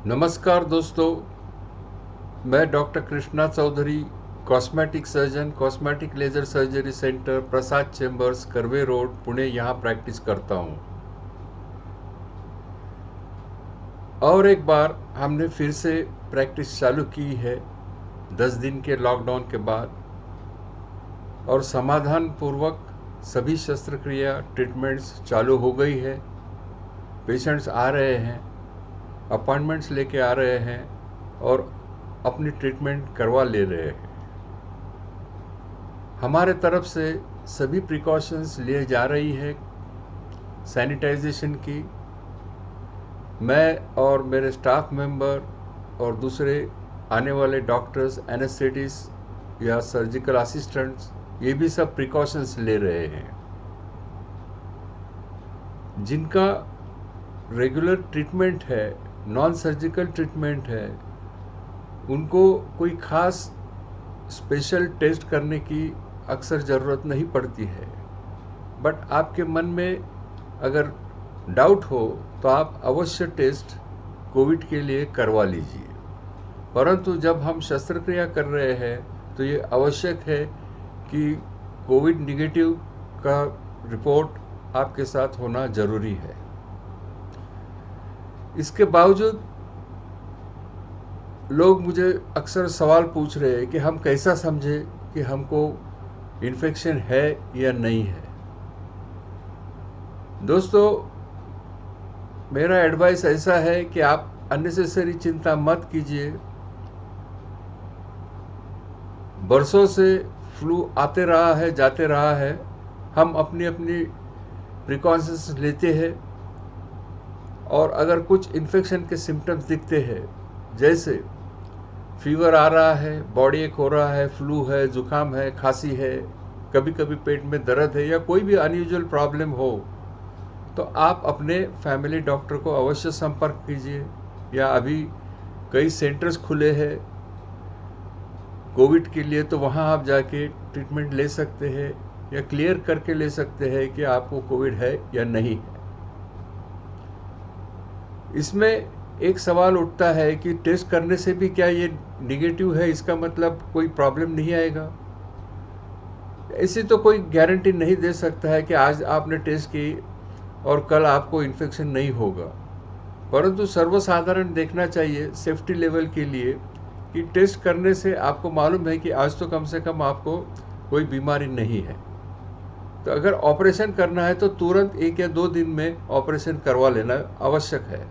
नमस्कार दोस्तों, मैं doctor Krishna Chaudhary, cosmetic surgeon, cosmetic laser surgery centre, Prasad chambers, Karve road, Pune यहाँ प्रैक्टिस करता हूँ। और एक बार हमने फिर से प्रैक्टिस चालू की है 10 दिन के लॉकडाउन के बाद, और समाधान पूर्वक सभी शस्त्रक्रिया ट्रीटमेंट्स चालू हो गई है। पेशेंट्स आ रहे हैं, अपॉइंटमेंट्स लेके आ रहे हैं और अपनी ट्रीटमेंट करवा ले रहे हैं। हमारे तरफ से सभी प्रिकॉशंस लिए जा रही है सैनिटाइजेशन की। मैं और मेरे स्टाफ मेंबर और दूसरे आने वाले डॉक्टर्स, एनेस्थेटिस्ट या सर्जिकल असिस्टेंट्स, ये भी सब प्रिकॉशंस ले रहे हैं। जिनका रेगुलर ट्रीटमेंट है, नॉन सर्जिकल ट्रीटमेंट है, उनको कोई खास स्पेशल टेस्ट करने की अक्सर ज़रूरत नहीं पड़ती है। बट आपके मन में अगर डाउट हो तो आप अवश्य टेस्ट कोविड के लिए करवा लीजिए। परंतु जब हम शस्त्रक्रिया कर रहे हैं तो ये आवश्यक है कि कोविड निगेटिव का रिपोर्ट आपके साथ होना ज़रूरी है। इसके बावजूद लोग मुझे अक्सर सवाल पूछ रहे हैं कि हम कैसा समझें कि हमको इन्फेक्शन है या नहीं है। दोस्तों, मेरा एडवाइस ऐसा है कि आप अननेसेसरी चिंता मत कीजिए। बरसों से फ्लू आते रहा है, जाते रहा है। हम अपनी अपनी प्रिकॉशंस लेते हैं, और अगर कुछ इन्फेक्शन के सिम्टम्स दिखते हैं, जैसे फीवर आ रहा है, बॉडी एक हो रहा है, फ्लू है, जुकाम है, खांसी है, कभी कभी पेट में दर्द है, या कोई भी अनयूजुअल प्रॉब्लम हो, तो आप अपने फैमिली डॉक्टर को अवश्य संपर्क कीजिए। या अभी कई सेंटर्स खुले हैं कोविड के लिए, तो वहाँ आप जाके ट्रीटमेंट ले सकते हैं या क्लियर करके ले सकते हैं कि आपको कोविड है या नहीं है। इसमें एक सवाल उठता है कि टेस्ट करने से भी क्या ये निगेटिव है, इसका मतलब कोई प्रॉब्लम नहीं आएगा? ऐसी तो कोई गारंटी नहीं दे सकता है कि आज आपने टेस्ट की और कल आपको इन्फेक्शन नहीं होगा। परंतु सर्वसाधारण देखना चाहिए सेफ्टी लेवल के लिए कि टेस्ट करने से आपको मालूम है कि आज तो कम से कम आपको कोई बीमारी नहीं है। तो अगर ऑपरेशन करना है तो तुरंत 1 या 2 दिन में ऑपरेशन करवा लेना आवश्यक है।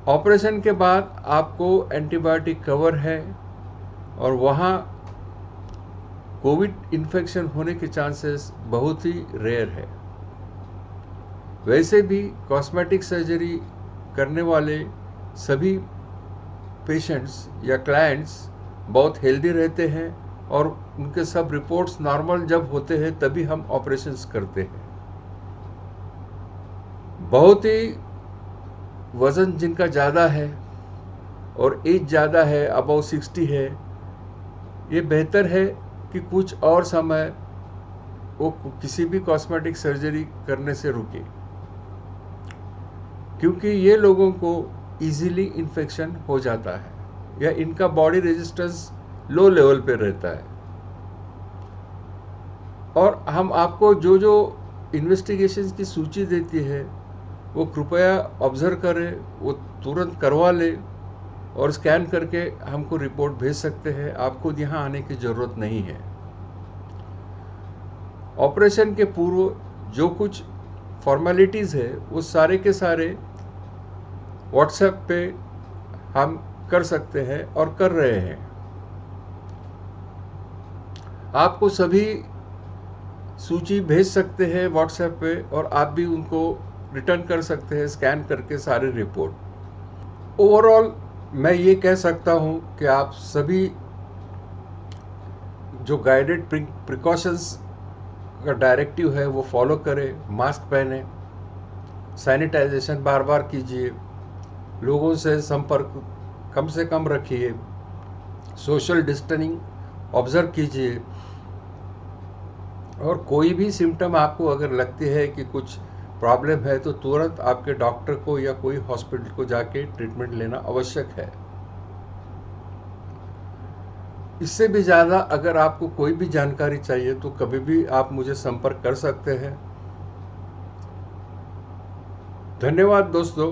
ऑपरेशन के बाद आपको एंटीबायोटिक कवर है, और वहाँ कोविड इन्फेक्शन होने के चांसेस बहुत ही रेयर है। वैसे भी कॉस्मेटिक सर्जरी करने वाले सभी पेशेंट्स या क्लाइंट्स बहुत हेल्दी रहते हैं, और उनके सब रिपोर्ट्स नॉर्मल जब होते हैं तभी हम ऑपरेशंस करते हैं। बहुत ही वज़न जिनका ज़्यादा है और एज ज़्यादा है, अबव 60 है, ये बेहतर है कि कुछ और समय वो किसी भी कॉस्मेटिक सर्जरी करने से रुके, क्योंकि ये लोगों को इजीली इन्फेक्शन हो जाता है या इनका बॉडी रेजिस्टेंस लो लेवल पे रहता है। और हम आपको जो जो इन्वेस्टिगेशंस की सूची देती है वो कृपया ऑब्जर्व करें, वो तुरंत करवा ले, और स्कैन करके हमको रिपोर्ट भेज सकते हैं। आपको यहाँ आने की ज़रूरत नहीं है। ऑपरेशन के पूर्व जो कुछ फॉर्मेलिटीज़ है वो सारे के सारे व्हाट्सएप पे हम कर सकते हैं और कर रहे हैं। आपको सभी सूची भेज सकते हैं व्हाट्सएप पे, और आप भी उनको रिटर्न कर सकते हैं स्कैन करके सारे रिपोर्ट। ओवरऑल मैं ये कह सकता हूँ कि आप सभी जो गाइडेड प्रिकॉशंस का डायरेक्टिव है वो फॉलो करें। मास्क पहने, सैनिटाइजेशन बार बार कीजिए, लोगों से संपर्क कम से कम रखिए, सोशल डिस्टेंसिंग ऑब्जर्व कीजिए, और कोई भी सिम्टम आपको अगर लगती है कि कुछ प्रॉब्लम है तो तुरंत आपके डॉक्टर को या कोई हॉस्पिटल को जाके ट्रीटमेंट लेना आवश्यक है। इससे भी ज़्यादा अगर आपको कोई भी जानकारी चाहिए तो कभी भी आप मुझे संपर्क कर सकते हैं। धन्यवाद दोस्तों।